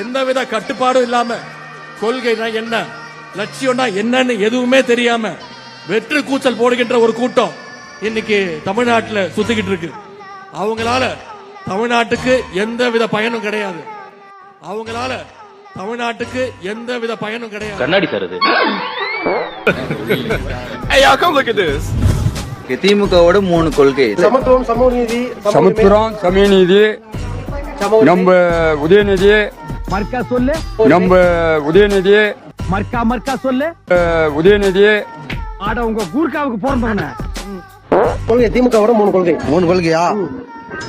எந்தவித கட்டுப்பாடும் இல்லாம கொள்கைனா என்ன, லட்சியம்னா என்னன்னு எதுவுமே தெரியாம வெற்று கூச்சல் போடுகின்ற ஒரு கூட்டம் இன்னைக்கு தமிழ்நாட்டுல சுத்திக்கிட்டு இருக்கு. அவங்களால தமிழ்நாட்டுக்கு எந்தவித பயனும் கிடையாது. அவங்களால தமிழ்நாட்டுக்கு எந்தவித பயனும் கிடையாது. கண்ணாடி சார் இது. திமுகவோட 3 கொள்கை: சமத்துவம், சமூக நீதி, சமுத்திரம், சமயநீதி, நம்ம உதயநிதி, மர்க்கா சொல்லு, நம்ம உதயநிதி, மர்க்கா மர்க்கா சொல்லு, உதயநிதி. ஆட உங்க கூர்க்காவுக்கு போறவன கொள்கை. திமுகவோட 3 கொள்கை. 3 கொள்கையா?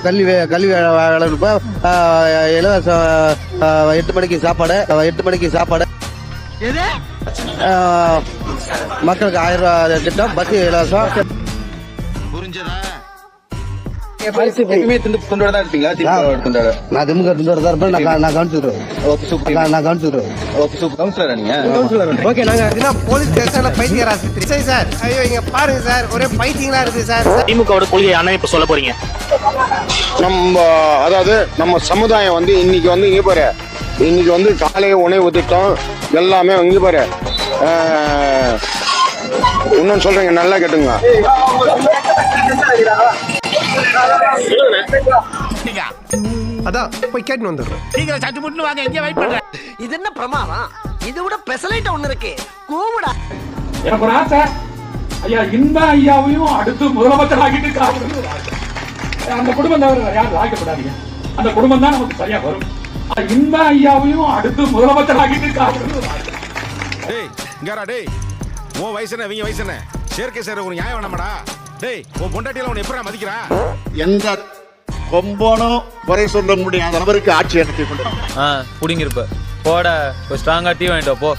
கல்வி வளர்ப்பு, இலவச 8 மணிக்கு சாப்பாடு, 8 மணிக்கு சாப்பாடு, மக்களுக்கு 1000 ரூபாய் திட்டம், பஸ் இலவசம். புரிஞ்சதா? எப்பவுமே துண்டோட தான் இருப்பீங்களா? நான் திமுக துண்டோட தான் இருப்பேன். நான் கவனிச்சுக்கிறேன். ஓகே, நாங்க போலீஸ் ஸ்டேஷன்ல பைத்தியர் ஆஸ்பத்திரி. சரி சார், ஐயோ இங்க பாருங்க சார், ஒரே பைத்தியங்களா இருக்கு சார். திமுகவோட கொள்கை என்ன இப்ப சொல்ல போறீங்க? அதாவது நம்ம சமுதாயம் வந்து இன்னைக்கு வந்து இங்க பாரு, இன்னைக்கு வந்து காலை உணவு திட்டம் எல்லாமே இங்க பாரு. இன்னும் சொல்றீங்க, நல்லா கேட்டுங்க. அதான் போய் கேட்டு வந்துடுறேன். சீக்கிரம் சட்டு முட்டு வாங்க, எங்க வெயிட் பண்றேன். இது என்ன பிரமாதம்? இது விட பெசலைட் ஒண்ணு இருக்கு. கூவுடா. எனக்கு ஒரு ஆசை, ஐயா இந்த ஐயாவையும் அடுத்து முதலமைச்சர் ஆகிட்டு அந்த குடும்பம் தவிர யாரும் ஆக்கப்படாதீங்க. அந்த குடும்பம் தான் நமக்கு சரியா வரும். இந்த ஐயாவையும் அடுத்து முதலமைச்சர் ஆகிட்டு உன் வயசு என்ன, இவங்க வயசு என்ன? சேர்க்கை சேர ஒரு நியாயம் வேணாமடா. டேய், உன் பொண்டாட்டியில உன்னை எப்படி மதிக்கிறா? எந்த கொம்பனும் குறை சொல்ல முடியாத நபருக்கு ஆட்சி நடத்தி கொண்டு புடிங்கிருப்ப போட ஸ்ட்ராங்கா டீ வாங்கிட்டு போ.